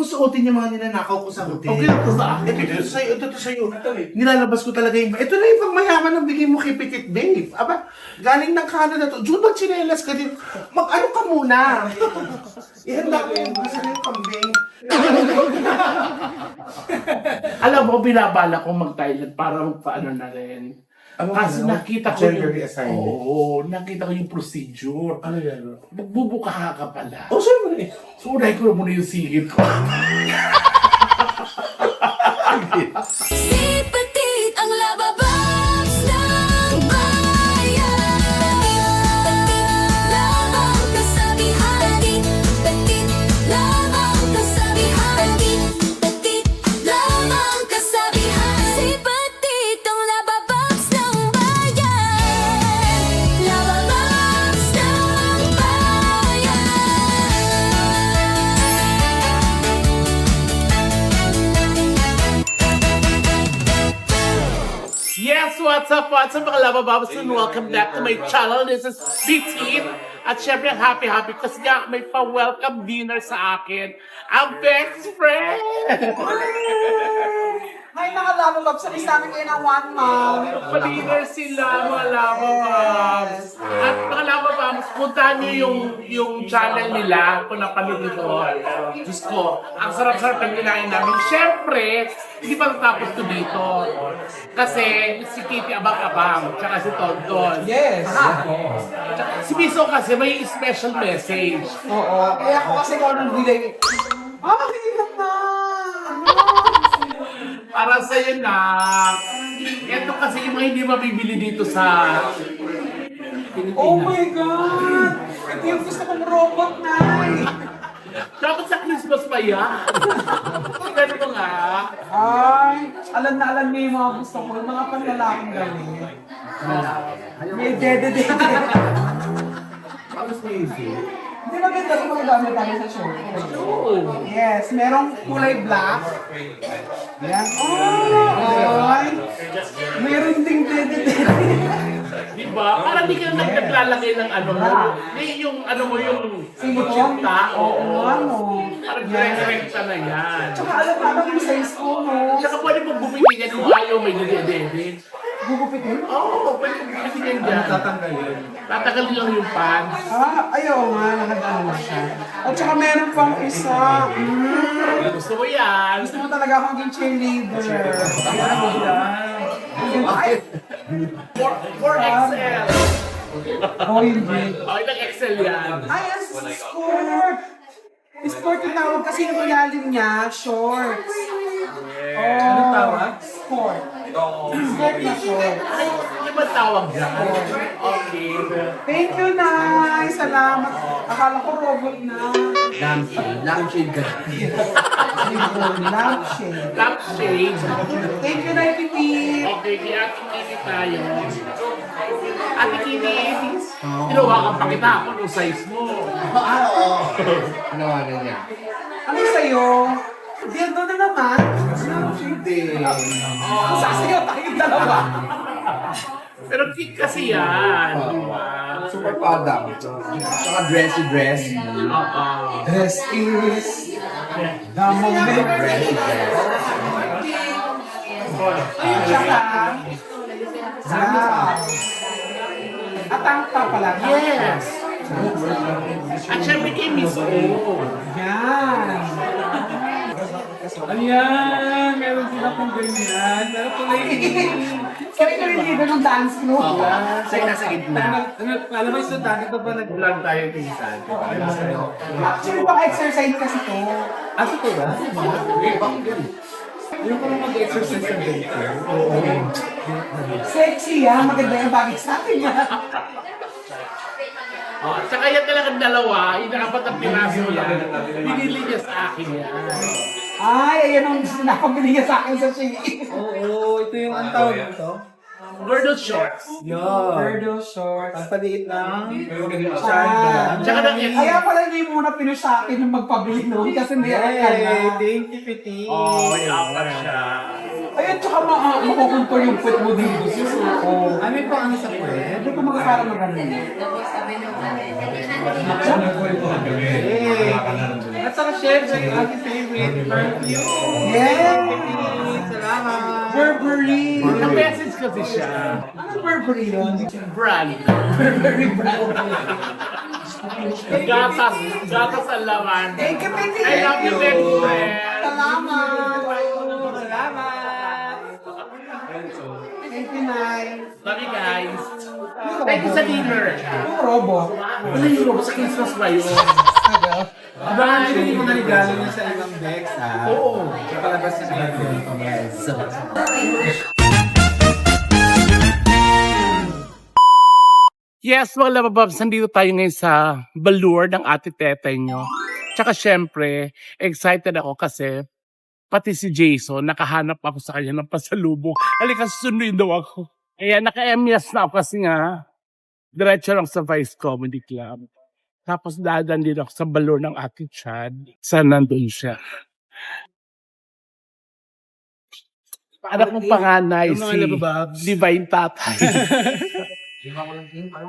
mo suotin yung mga ninanakaw ko sa hotel. Okay, ito sa akin. Ito sa'yo, ito sa'yo. Nilalabas ko talaga yung... Ito na yung pangmayaman ng bigay mo kay Petit Babe. Aba, galing ng Canada to. June, magchinelas ka din. Mag-ano ka muna. Ihanda ko yung kasi na yung kambing. Alam mo, binabala ko mag-Thailand para magpaano na rin. Kasi nakita ko gender reassignment. Oo, nakita ko yung procedure. Ano yan? Magbubuka ka pala. Oh, siyempre. So, unay ko na muna yung sigit ko. Si Petit ang lababas ng bayan. Petit lamang kasabihan. Petit lamang kasabihan. Petit lamang kasabihan. Si Petit ang lababas ng bayan. Lababas ng bayan. Yes, what's up mga labababas and welcome back to my channel. This is Petit. At syempre, happy kasi nga may pa-welcome dinner sa akin. Ang best friend! Ay, nakalababab sa namin kayo ng 1 month. Pa-dinner sila, mga labababs. At mga labababs, puntahan niyo yung channel nila kung napanood ko. Diyos ko, ang sarap-sarap ng kinain namin. Syempre, hindi pa natapos ko dito. Kasi si Kitty abang-abang, tsaka si Tonton. Yes. Tsaka si Miso kasi may special message. Oo. Kaya ako kasi kung anong delay. Hirap na! Para sa'yo na, ito kasi yung mga hindi mabibili dito sa Oh my God! Ito yung gusto kong robot na. dapat sa Christmas pa yan. Ganun mo nga. Ay, alam na alam niyo yung mga gusto ko. Yung mga panlalaking galing. May dede. Tapos easy. Hindi maganda kung magagamit tayo sa show. Yes, merong kulay black. Yan. Oh! Ay! Meron ding dede. Diba? Parang di ka naglalagay ng ano mo. Hindi yung ano mo yung Silikon? Oo, ano. parang direkta na yan. Tsaka alam naman yung size ko, no? Tsaka pwede mong bumili yan kung ayaw may dede. Gugupitin? Oo, pwede mong bumili yan dyan. Tatanggalin. Tatanggalin lang yung pants. Ayaw nga, nakagano na siya. At saka meron pang isa. Gusto mo yan. Gusto mo talaga akong maging cheerleader. Ay, 4XL. oh, hindi. Okay, lang XL yan. Ay, ang sport! Sport yung tawag kasi yung ilalim niya, shorts. Oh, anong tawag? Sport. Sport na short. Ay, yung ba tawag dyan? Okay. Thank you, Nay! Salamat. Akala ko robot na. Lampshade ka. Lampshade. Lampshade. Thank you, Nay Pipi. Okay, kaya Kitty tayo. Ate Kitty, tinawakan pa kita ako nung size mo. Ano ano niya? Ano sa'yo? Dildo na naman. Hindi. Sasayaw tayong dalawa. Pero cute kasi yan. Di ba? Super padang. Tsaka dressy. Oo. Dress is the moment. Dressy. Tsaka, wow. At ang pala. Yes. At syempre kay Miss O. Yan. Ayan, meron sila pong ganyan. Pero tuloy So, ikaw yung leader ng dance group. Sa'yo nasa gitna. alam mo yung sundaan, ito ba nag-vlog tayo pinsan? Actually, pang-exercise kasi to. Aso ko ba? Yung parang mag-exercise ng ganito. Oo. Sexy ah, maganda yung bagay sa akin yan. Oh, at saka yan talagang dalawa, inaapat ang piraso yan. Binili niya sa akin yan. Ay, ayan ang napabili niya sa akin sa Shein. Oo, ito yung ang tawag nito. Girdle shorts. Yun. Girdle shorts. Ang paliit lang. Ah. Tsaka ng Kaya pala hindi mo muna pinush sa akin nung magpabili nun kasi meron ka na. Yay! Thank you, Petit. Oh, apat siya. Ayun, tsaka makukontrol yung foot mo dito. Oo. Ano yung pang ano sa puwet? Hindi ko magkakaroon ng ganun. Hey! At saka syempre, yung aking favorite, perfume. Yes! Salamat. Burberry! Na-message kasi siya. Ano Burberry yun? Brand. Gatas ang laman. Thank you, Petit. I love you, best friend. Salamat! Salamat. Thank you, Nay. Love you guys. Thank you sa dinner. Yung robo. Wala yung robo sa Christmas ba yun? Abangan nyo yung mga regalo niya sa ibang decks, ha? Oo. Kapalabas na natin. Yes. Yes, mga labababs, nandito tayo ngayon sa Balur ng ate tetay nyo. Tsaka syempre, excited ako kasi pati si Jason, nakahanap ako sa kanya ng pasalubong. Halika, susunduin daw ako. Kaya naka-MYS na ako kasi nga, diretso lang sa Vice Comedy Club. Tapos dadan din ako sa Balur ng ate Chad. Saan nandun siya? Anak kong panganay, Yung mga si labababs. Divine Tatay.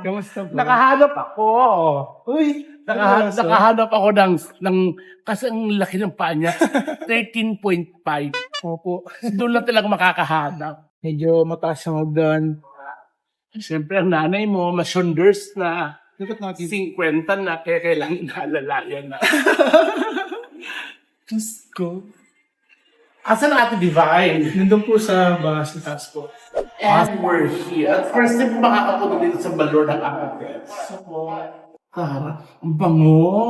Kamusta po? Nakahanap ako. Uy! Nakahanap ako ng kasi ang laki ng paa niya. 13.5. Opo. Doon lang talaga makakahanap. Medyo mataas siya doon. Siyempre, ang nanay mo, masyonders na. Dapat natin. 50 na, kaya kailangan naalalayan na. Diyos ko. Asan ang ate Divine? Nandun po sa bus na taas po. And we're here. At first time makakapunta dito sa Balor ng ate. Ang bango.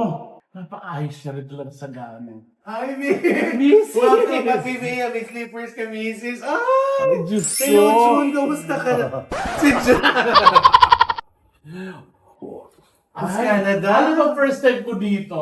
Napakaayos siya rin talaga sa gamit. Hi, Miss! Miss! Welcome back, Mia. May slippers ka, Mrs. Ah! Ay, Diyos Hello, ko. June. Kamusta ka na? Si June. Mas Canada. Ano ba first time ko dito?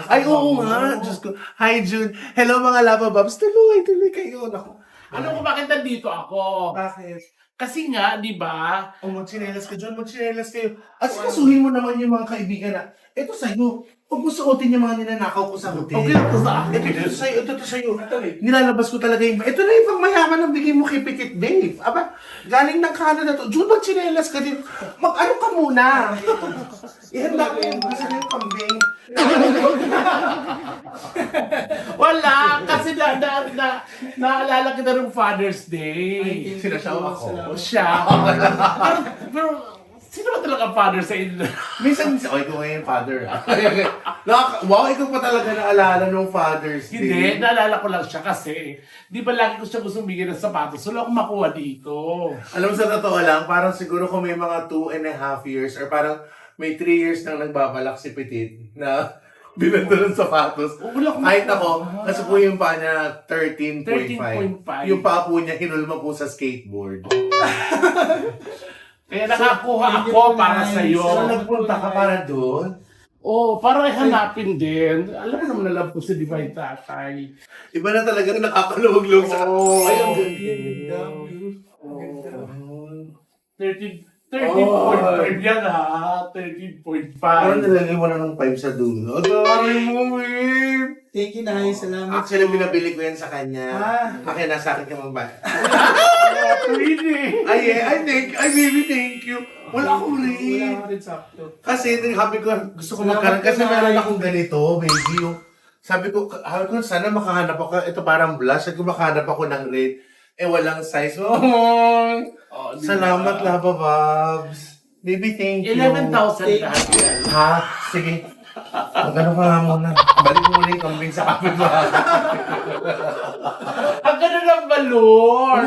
Ay, oo nga. Diyos ko. Hi, June. Hello, mga lava babs. Tuloy kayo. Naku. Alam ko bakit nandito ako? Bakit? Kasi nga, di ba? Oh, magchinelas ka, John. Magchinelas kayo. At sikasuhin mo naman yung mga kaibigan na, eto sa'yo. Huwag mo suotin yung mga ninanakaw ko sa hotel. Okay, ito sa akin. Ito sa'yo, ito sa'yo. Nilalabas ko talaga yung, ito na yung pangmayaman ng bigay mo kay Petit Babe. Aba, galing ng Canada to. June, magchinelas ka din. Mag-ano ka muna. Ihanda ko yung gusto na yung kambing. Wala! Kasi naalala kita ng Father's Day. Sinasawa ko. O siya. pero, sino ba talaga ang father sa inyo? Minsan, oh, ikaw ngayon, father. Wow, ikaw pa talaga naalala ng Father's Day. Hindi, naalala ko lang siya kasi di ba lagi ko siya gustong bigyan ng sapatos? Wala akong makuha dito. Alam mo, sa totoo lang, parang siguro kung may mga 2.5 years or parang may 3 years nang nagbabalak si Petit na binanda ng sapatos. Wala akong Kahit makuha. ako, kasi po yung paa niya 13.5. 13.5. Yung paa po niya, hinulma po sa skateboard. Kaya nakakuha ako para sa'yo. So, nagpunta ka para doon? Oo, para hanapin din. Alam mo naman alam ko si Divine Tatay. Iba na talaga nakakaluwag-luwag sa... Oo. Ay, ang ganda. 13.5 yan ha. 13.5. Parang nilagay mo na ng 5 sa dulo. Dari mo, babe. Thank you, Nay. Salamat. Actually, binabili ko yan sa kanya. Akin, nasa akin ka magbayad. Really? Ay, baby, thank you. Wala akong Wala rin. ka rin sakto. Kasi, sabi ko, gusto ko Salamat magkaroon. Kasi po, Nay. meron akong ganito, baby. Yung, sabi ko, sana makahanap ako. Ito parang blush. Sabi ko, makahanap ako ng red. Eh, walang size. Oh, salamat, Lava Babs. Baby, thank you. 11,000 lahat yan. Ha? Sige. Magkano ka nga muna. Balik mo muna yung kambing sa kapitbahay. Ang ganda ng balon.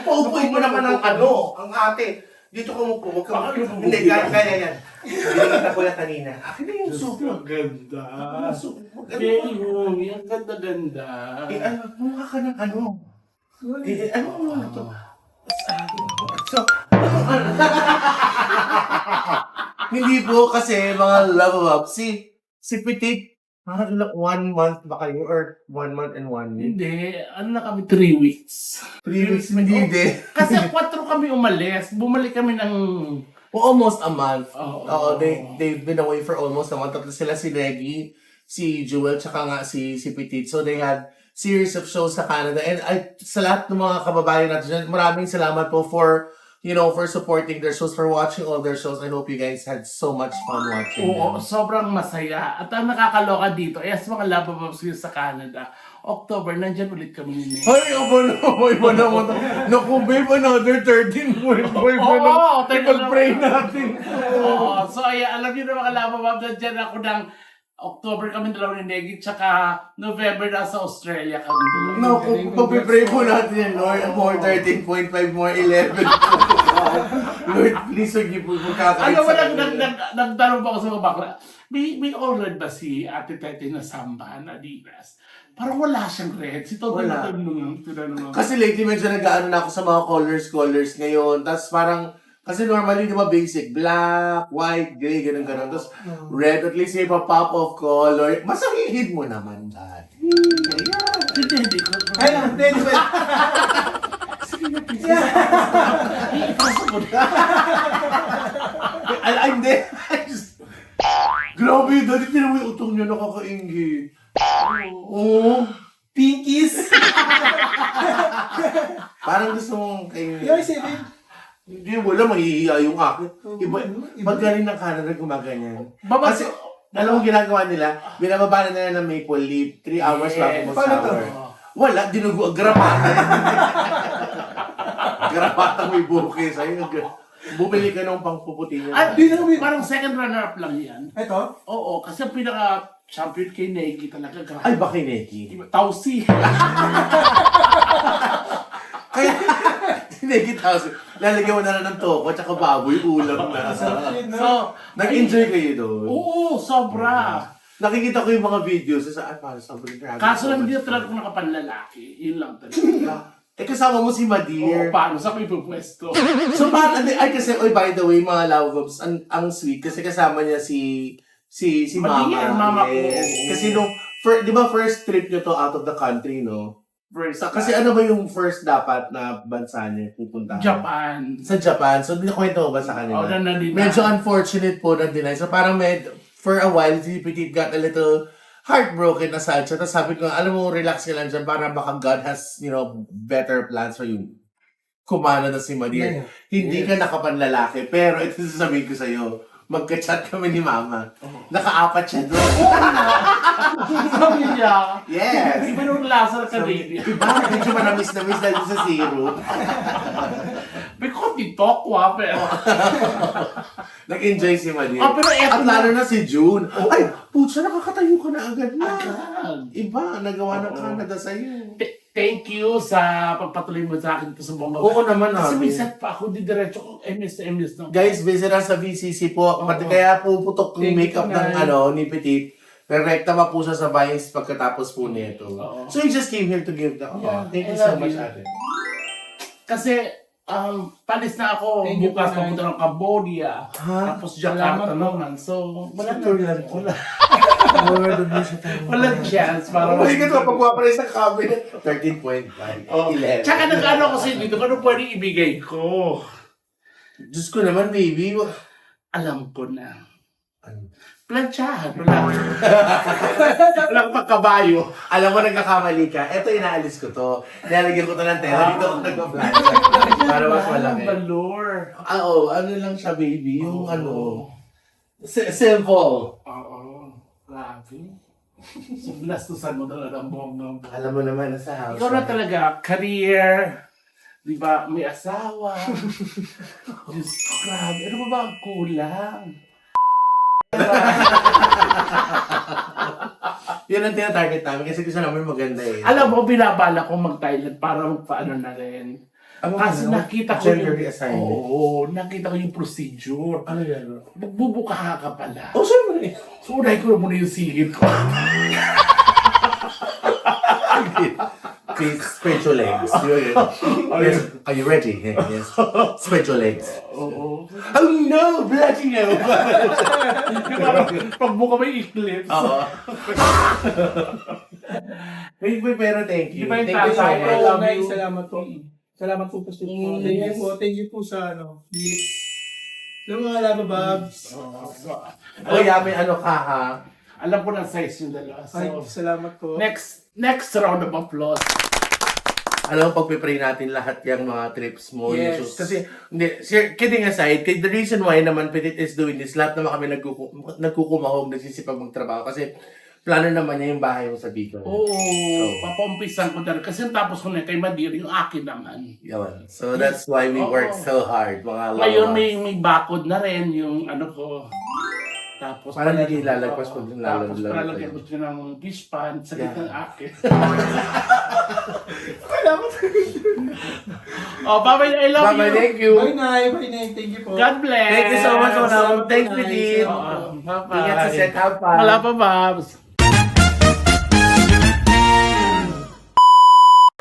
Upo-upoy mo naman ang ang ate. Dito ka mupo. Huwag ka Hindi, kaya yan. Binigita ko yan kanina. Akin na yung soup. Ang ganda. Soup. Kaya yun, ang ganda-ganda. Eh, mukha ka ng ano? Eh, ano mo ito? So, hindi po kasi mga love up. Si Petit, parang 1 month ba kayo? Or 1 month and 1 week? Hindi, ano na kami, 3 weeks. 3 weeks, hindi din. Kasi 4 kami umalis. Bumalik kami ng... Almost a month. Oo. Oo, they've been away for almost a month. Tatlo sila si Reggie, si Jewel, tsaka nga si Petit. So they had series of shows sa Canada. And sa lahat ng mga kababayan natin dyan, maraming salamat po for for supporting their shows, for watching all their shows. I hope you guys had so much fun watching Oo, them. sobrang masaya. At ang nakakaloka dito, ay sa mga Labababs yun sa Canada, October, nandyan ulit kami ni Meg. Ay, iba naman. Naku, babe, another 13.5 Oo, Ipag-pray natin. Oo, so ay, alam niyo na mga Labababs, nandyan ako ng October kami dalawa ni Negi, tsaka November nasa Australia kami. Naku, pag-pray po natin yan, Lord. More 13.5, more 11. Lord, please, huwag niyo po magkakait Ano ba, sa kanila. nagtanong pa ako sa mga bakla, may all-red ba si Ate Tete na Samba na Adidas? Parang wala siyang red. Si Toto Wala. na tinanong. Kasi lately, medyo nag-ano na ako sa mga colors ngayon. Tapos parang, kasi normally, di ba, basic, black, white, gray, ganun. Tapos red, at least may pa-pop of color. Masahihid mo naman, Dad. Hindi ko. Ay, hindi, di ba? Ipasok mo na. Ay, hindi. Grabe, Daddy, tinan mo yung utong niyo, nakakaingit. Oo. Pinkies. Parang gusto mong kayo. Yung isipin. Hindi, wala, mahihiya yung akin. Pag galing ng Canada, gumaganyan. Kasi, alam mo ginagawa nila, binababa na nila ng maple leaf, 3 hours bago Paano to? mag-shower. Wala, dinugo, grapata. Grapata may buke sa'yo. Bumili ka ng pangpuputi niya. At parang second runner-up lang yan. Ito? Oo, kasi ang pinaka-champion kay Negi talaga. Grabe. Ay, baka Neki. Tausi. Kaya, Neki tapos, lalagyan mo na lang ng toko at saka baboy, ulam na. So, Nag-enjoy kayo doon? oo, sobra. Nakikita ko yung mga videos sa parang sobrang grabe. Kaso lang hindi na talaga ako nakapanlalaki. Yun lang talaga. Kasama mo si Oo, Madir. paano? Sa may pupwesto? So, ay kasi, by the way, mga love bombs, ang sweet, kasi kasama niya si Madir, mama ko. Yes. Kasi di ba first trip niyo to out of the country, no? Kasi ano ba yung first dapat na bansa niya pupuntahan? Japan. Sa Japan. So, kwento mo ba sa kanila? Oo, nandito. Medyo unfortunate po na deny. So, parang for a while, si Petit got a little heartbroken na sad siya. Tapos sabi ko, alam mo, relax ka lang dyan. Parang baka God has, better plans for you. Kumana na si Madir. Hindi ka nakapanlalaki. Pero ito sasabihin ko sa'yo, magka-chat kami ni Mama. Naka-apat siya doon. Sabi niya, Yes! iba nung lasa ka, baby. Iba, medyo manamis dahil sa zero. May konti tokwa, pero... Nag-enjoy si Madir. Pero eto At lalo na si June. Ay, putsa, nakakatayo ka na agad na. Agad. Iba, nagawa ng Canada sa'yo. Thank you sa pagpatuloy mo sa akin dito sa Bongo. Oo naman, Kasi may Abi. set pa ako, di diretso ko MS na MS na. Guys, visit us sa VCC po. Pati kaya puputok yung Thank you, makeup ng Nay. ni Petit. Rekta pa po siya sa Vines pagkatapos po nito. Oo. So, you just came here to give the... Yeah, Thank you I so love much, you. ate. Kasi, palis na ako Thank you, bukas Nay. papunta ng Cambodia. Ha? Tapos Jakarta Salamat po. naman. So, wala Wala. wala. Wala doon siya tayo. Walang chance para Hindi ka ito, pagkuha pa rin sa cabinet. 13.5. Oh. 11. Tsaka nag-ano ko sa dito, kung ano pwedeng ibigay ko. Diyos ko naman, baby. Alam ko na. Ano? Planchahan. Wala. Walang pagkabayo. Alam mo, nagkakamali ka. Ito, inaalis ko to. Nilalagyan ko to ng tela. Dito ako nagpa-plan. Para mas malaki. Valor. Oo, ano lang siya, baby. Yung ano. Simple. Oo. Grabe. So, binastusan mo talaga ang buong Alam mo naman, nasa house. ikaw na talaga, career, di ba, may asawa. Diyos ko, grabe. Ano ba ang kulang? Yun ang tinatarget namin kasi gusto namin maganda eh. Alam mo, binabala ko mag-Thailand para magpaano na rin. Kasi nakita ko gender reassignment. Oo, nakita ko yung procedure. Ano yan? Magbubuka ka pala. Oh, siyempre. So, unay ko na muna yung sigit ko. Please, spread your legs. Yes. Are you ready? Yes. Spread your legs. Oo. Oh no! Bloody no! Parang pagbuka may eclipse. Oo. Wait, pero thank you. Di ba yung Thank you so tatay? much. I love Nay, you. salamat po. Salamat po kasi po. Yes. Thank you po sa lips. Yung mga labababs. Oh, yeah, may ano ka ha? Alam ko na size yung dalawa. Ay, So, salamat po. next round of applause. alam mo, pagpipray natin lahat yung mga trips mo. Yes. Yung shows. Kasi, hindi, kidding aside, the reason why naman Petit is doing this, lahat naman kami nagkukumahog, nagsisipag magtrabaho. Kasi, plano naman niya yung bahay mo sa Bicol. Oo, So, papumpisan ko talaga. Kasi tapos ko na kay Madir, yung akin naman. Yun. So, that's why we Oo. work so hard, mga Ngayon lawas. may bakod na rin yung ano ko. Tapos Parang hindi lalagpas pag Tapos nilalaglag palalagyan tayo. ko siya ng fish pan sa Yeah. gitna ng akin. Oh, bye-bye. I love Bye-bye, you. thank you. Bye, Nay. Bye, Nay. Thank you po. God bless. Thank you so much, Mona. Thanks, Nice. Petit. Oo, bye-bye. Ingat sa set, have fun. Wala pa, Babs.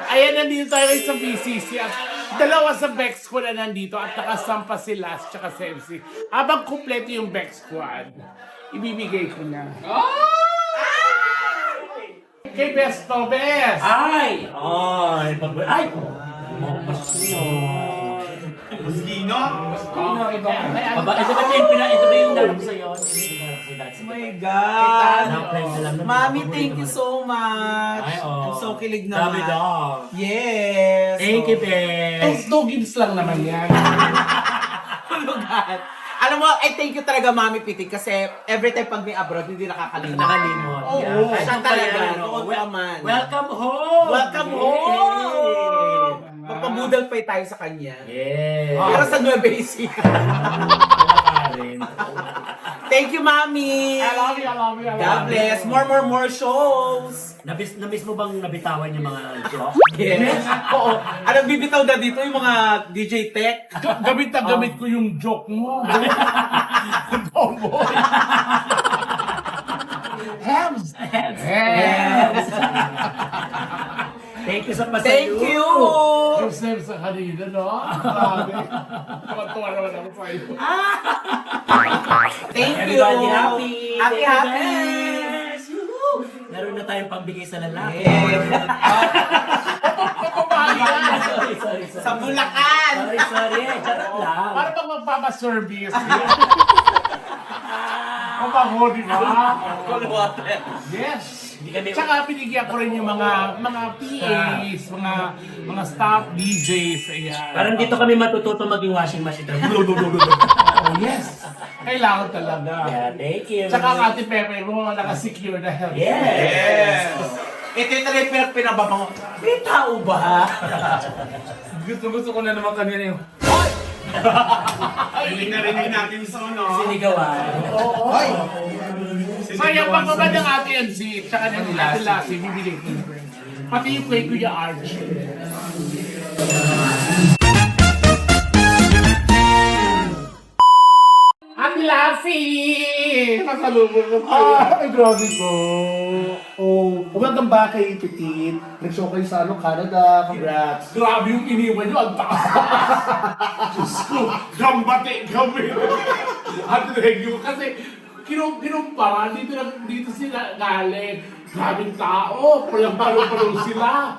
Ayan, nandito tayo kayo sa BCC at dalawa sa Bex Squad na nandito at nakasampa si Las tsaka si MC. Habang kumpleto yung Bex Squad, ibibigay ko na. Kay Besto, Best! Ay! Ay! Ay! Musgino? Aba, ito ba yung dalawa ko sa'yo? Oh my God! Na-apply na lang. Mami, thank you so much. Ay, oh. I'm so kilig Grabe naman. daw. Yes. Thank you, Bes. Two gives lang naman yan. Lugat. Alam mo, thank you talaga, Mami Pitik, kasi every time pag may abroad, hindi nakakalimot. Nakalimot. Oo. Yeah. Siya Ay, talaga, ano, noon pa man. Welcome home! Welcome home! Magpabudal pa tayo sa kanya. Yeah. Pero sa Nueva Ecija. Thank you, Mami! I love you, I love you, I love you. God bless. More shows. Namiss mo bang nabitawan yung mga joke? Yes. Oo. Anong bibitaw na dito yung mga DJ Tech? Gamit na gamit ko yung joke mo. Tomboy. Hams! Hams! Thank you sa pasayo. Thank you! Joseph sa kanina, no? Grabe. Tuwa naman ako sa iyo. Thank you! Everybody happy! Happy, Thank you, happy! Bes. Woohoo! Meron na tayong pambigay sa lalaki. Yes. Sorry. Sa Bulacan! Sorry. Charot lang. Para bang magpapaservice? Mabango, di ba? Cold water. Yes. Hindi kami... Tsaka pinigyan ko rin yung mga PAs, mga staff DJs, ayan. Parang dito kami matututo maging washing machine. Oh, yes. Kailangan talaga. Yeah, thank you. Tsaka ang Ate Pepe mo, naka-secure na health. Yes. Ito yung talagang pinababango. May tao ba? Gusto ko na naman kanina yung... Hindi na rin natin sa ano. Sinigawan. Sayang pa ba ng Ate MC, tsaka ng Ate Lassie, bibigay ko. Pati yung kay Kuya Arch. Ate Lassie! Masalubong ko po. Ay, grabe ko. Oh, magandang ba kay Petit? Nag-show kayo sa Canada. Congrats. Grabe yung iniwan nyo, ang taas. Diyos ko, gambate kami. At regyo, kasi kinumpara, dito sila galing. Grabing tao, palang-palong sila.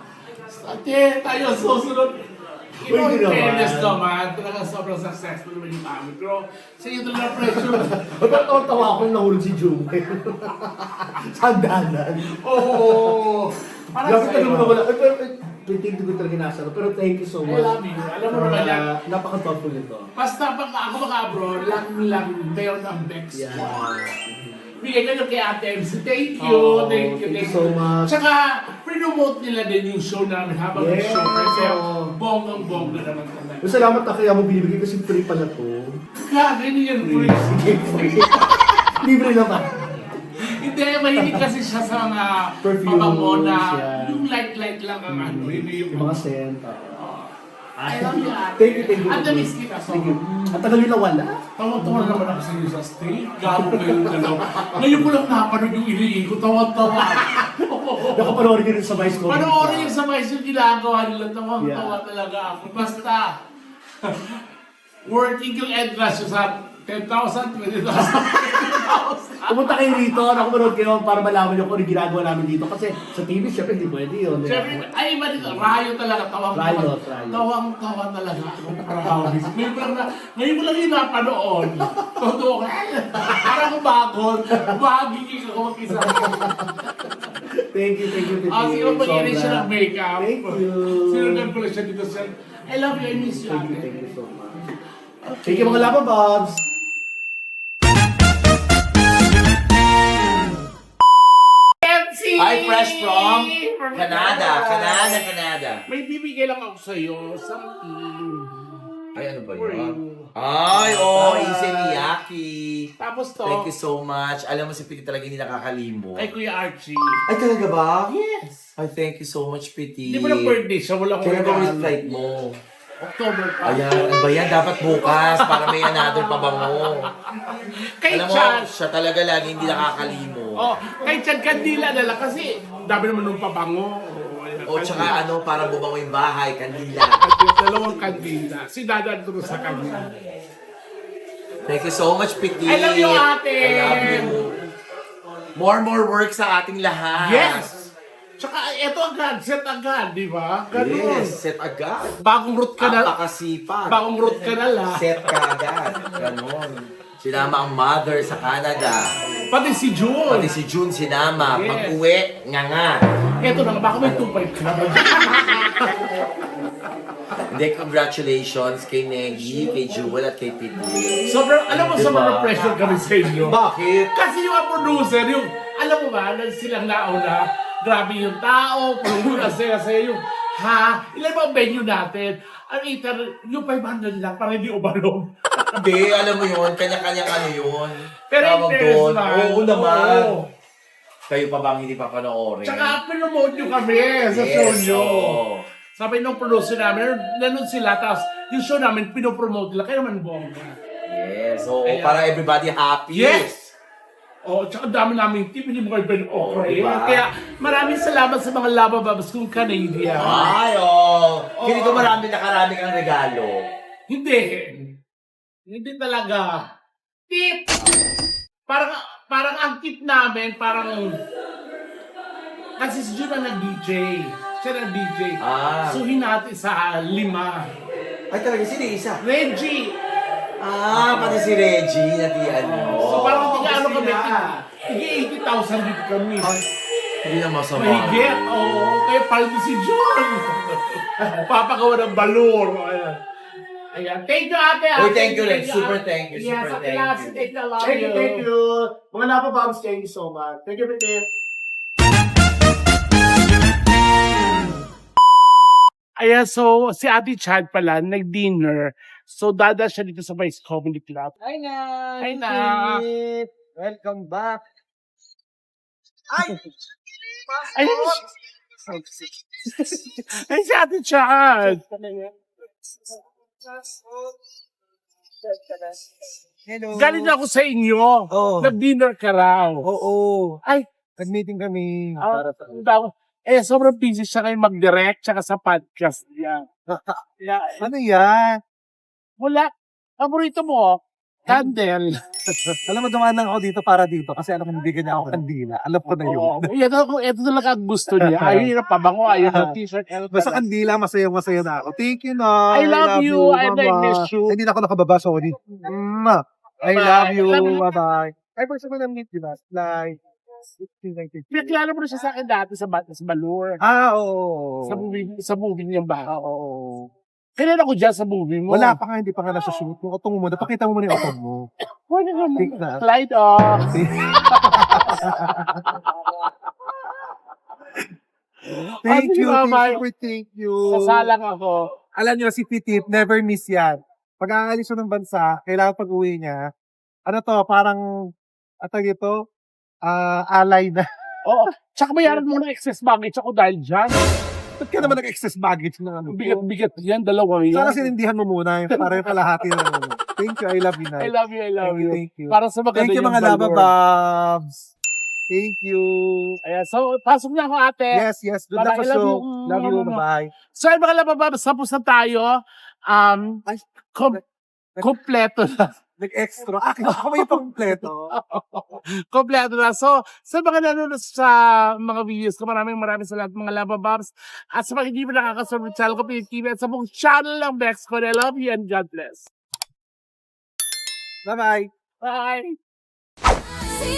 Ate, tayo susunod. In all Uy, ginawa. fairness naman, talagang sobrang successful naman yung amin. Pero sa iyo talaga pressure. Tawa ako nung nahulog si Jumay. Sa hagdanan. Oo. Parang Grabe sa'yo. talaga wala. Pero, hindi ko talaga nasa. Pero thank you so I much. love you. Alam mo naman yan. Napaka-thoughtful nito. Basta pag ako mag-abroad, lang meron ang Bex. Yeah. Bigay ko yung kay Ate MC. Thank you, Oh, thank you. thank you so much. Tsaka, promote nila din yung show namin habang Yes. show. Kasi bonggang-bongga naman talaga. Salamat na kaya mo binibigay kasi free pala to. Grabe niyan, free. Free. Libre naman. Hindi, mahilig kasi siya sa mga Perfumes, pabango na yeah. yung light-light lang ang ano. Hindi yung Yung mga scent. I love you, Ate. Thank you. At na-miss kita so Thank you. At tagal yun nawala. Tawa-tawa naman ako sa iyo sa stage. Gago kayong dalawa. Ngayon ko lang napanood yung iliin ko. Tawa-tawa. Nakapanoorin ka rin sa Vice Comedy. Panoorin yung sa mais yung ginagawa nila. Tawa-tawa talaga ako. Basta, working yung entrance yung sa 10,000, 20,000, 50,000. Pumunta kayo rito, nakapanood kayo para malaman nyo kung ano yung ginagawa namin dito. Kasi sa TV, syempre hindi pwede yun. Siyempre, ay iba dito. Rayo talaga. Rayo. Tawang-tawa talaga ako. Ngayon ko lang yung napanood. Totoo ka. Parang bagon. Magiging ako mag-isa. Thank you, Titi. Sige, mag-iinis siya ng Sobra. makeup. Thank you. Sinunan ko lang siya dito sa... I love you, I miss you. Thank you so much. Thank you mga Lava Bobs. MC! Hi, fresh from Canada. May bibigay lang ako sa'yo. Something. Ay, ano ba For yun? you. Ay, Issey Miyake. Tapos to, Thank you so much. Alam mo si Piti talaga hindi nakakalimot. kay Kuya Archie. Ay, talaga ba? Yes! Ay, thank you so much, Piti. Hindi mo na birthday siya, wala akong Kailan ba ulit regalo. flight mo? October pa. Ayan, ano ba yan? Dapat bukas para may another pabango. Kay Alam mo, Chan. siya talaga lagi hindi nakakalimot. Oh, kay Chan Candila na lang kasi dami naman nung pabango. O, tsaka ano, para bumango yung bahay, kandila. Dalawang kandila. Si Dadan ko sa kanya. Thank you so much, Piti. I love you, ate. I love you. More work sa ating lahat. Yes! Tsaka eto agad, set agad, di ba? Ganun. Yes, set agad. Bagong route ka na. Napakasipag. Bagong route ka na lang. Set ka agad. Ganon. Sinama ang mother sa Canada. Pati si June. Pati si June sinama. Yes. Pag-uwi, nga. Eto na, baka may 2.5 ka. Hindi, congratulations kay Negi, kay Jewel, at kay Piti. Sobrang, alam mo, Diba? sobrang pressure kami sa inyo. Bakit? Kasi yung mga producer, yung, alam mo ba, silang nauna, grabe yung tao, puro kasi yung, ilan ba ang venue natin? Ang itar, yung 500 lang, para hindi ubalong. Hindi, alam mo yun, kanya-kanya ano yun. Pero Tawag in fairness doon. man, Oo naman. oo. Kayo pa bang hindi pa panoorin? Tsaka pinomote nyo kami sa show nyo. oo. Sabi nung producer namin, nanood sila, tapos yung show namin, pinopromote nila, kaya naman bongga. Yes, oo, Ayan. para everybody happy. Yes! Oh, tsaka dami namin tip, hindi mo kayo okay. diba? Kaya maraming salamat sa mga Lava Babs kung Canadian. Ay, oo. Hindi ko nakarami kang regalo. Hindi. Hindi talaga. Tip! Parang ang tip namin, kasi si Jun ang nag-DJ. Siya nag-DJ. Ah. Suhin natin sa 5. Ay, talaga, sino yung isa? Reggie! Pati si Reggie, natian nyo. So parang tiga ano kami, tiga 80,000 dito kami. Hindi na masama. Mahigit, oo. Kaya paldo si Jun. Papagawa ng balor. Ayan. Thank you, ate. Uy, thank you, Red. Super thank you. Yes, Super ate, thank last, you. thank you, love Thank you, you. thank you. Mga Lava Bobs, thank you so much. Thank you, Piti. Ayan, so si Ate Chad pala, nag-dinner. So dada siya dito sa Vice Comedy Club. Hi, Nak! Hi, Nak! Welcome back! Ayun, ay, si Ate Chad. Hello! Galing ako sa inyo. Oo. Nag-dinner ka raw. Oo! Ay, Nag-meeting kami. sobrang busy siya ngayon mag-direct tsaka sa podcast niya. Ano yan? Wala. Paborito mo, candle. Alam mo, dumaan lang ako dito para dito kasi alam mo, hindi ganyan ako kandila. Alam ko na yun. Oo. Ito talaga ang gusto niya. Ayun yung pabango, ayun yung t-shirt. Basta kandila, masaya na ako. Thank you, na. I love you. I miss you. Hindi na ako nakababa, sorry. I love you. Love you. Bye-bye. Ay, pag sa meet, di ba? Like, 16, 19. Pinakilala mo na siya sa akin dati sa Balur. Oo. Sa movie niyang ba? Oo. Kailan ako dyan sa movie mo? Wala pa nga, hindi pa nga nasa-shoot. Yung utong mo, napakita mo muna yung utong mo. Pwede naman. Think na. Slide off. Thank Sige, you. Mama. Thank you. Sasalang ako. Alam niyo, si Petit, never miss yan. Pag aalis siya ng bansa, kailangan pag-uwi niya, ano to, parang, ito, alay na. Oo. Tsaka bayaran mo ng excess baggage ako dahil dyan. Ba't ka naman nag-excess baggage na ano? Bigat-bigat yan, dalawa yan. Sana sinindihan mo muna, para yung kalahati na ano. Thank you, I love you, I Nay. love you, I love you. Thank you. Para sa maganda Thank you, yung mga Lava Balur. Babs. Thank you. Ayan, so pasok na ako ate. Yes. Good luck Bye-bye. sa I love show. you. Love you. Bye-bye. So ayun mga labababas, tapos na tayo. Kompleto na. Nag-extra. Ako may pang-kompleto. Kompleto na. So, sa mga nanonood sa mga videos ko, maraming salamat mga labababs. At sa mga hindi mo nakakasunod sa channel ko, TV at sa buong channel ng Bex ko. I love you and God bless. Bye-bye. Bye! Si